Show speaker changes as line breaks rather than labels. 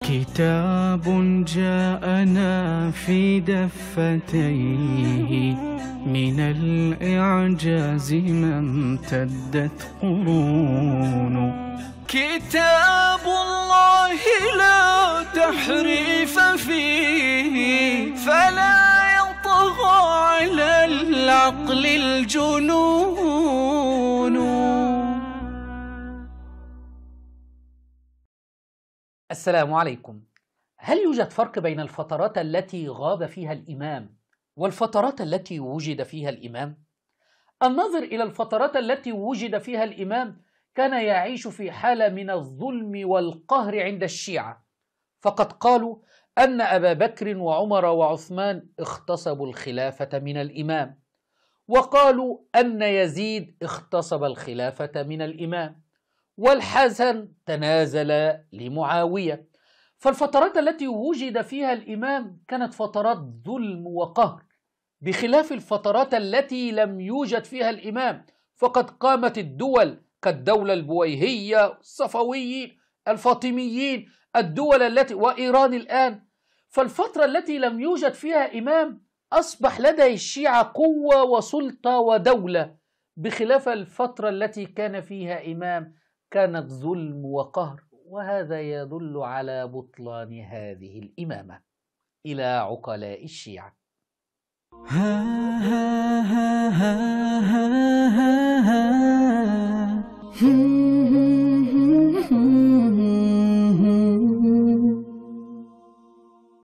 كتاب جاءنا في دفتيه من الإعجاز ما امتدت قرون. كتاب الله لا تحريف فيه فلا يطغى على العقل الجنون.
السلام عليكم. هل يوجد فرق بين الفترات التي غاب فيها الإمام والفترات التي وجد فيها الإمام؟ النظر إلى الفترات التي وجد فيها الإمام كان يعيش في حالة من الظلم والقهر عند الشيعة، فقد قالوا أن أبا بكر وعمر وعثمان اغتصبوا الخلافة من الإمام، وقالوا أن يزيد اغتصب الخلافة من الإمام، والحسن تنازل لمعاوية. فالفترات التي وجد فيها الإمام كانت فترات ظلم وقهر، بخلاف الفترات التي لم يوجد فيها الإمام، فقد قامت الدول كالدولة البويهية، الصفويين، الفاطميين، الدول التي وإيران الآن. فالفترة التي لم يوجد فيها إمام أصبح لدى الشيعة قوة وسلطة ودولة، بخلاف الفترة التي كان فيها إمام كانت ظلم وقهر، وهذا يدل على بطلان هذه الإمامة. إلى عقلاء الشيعة.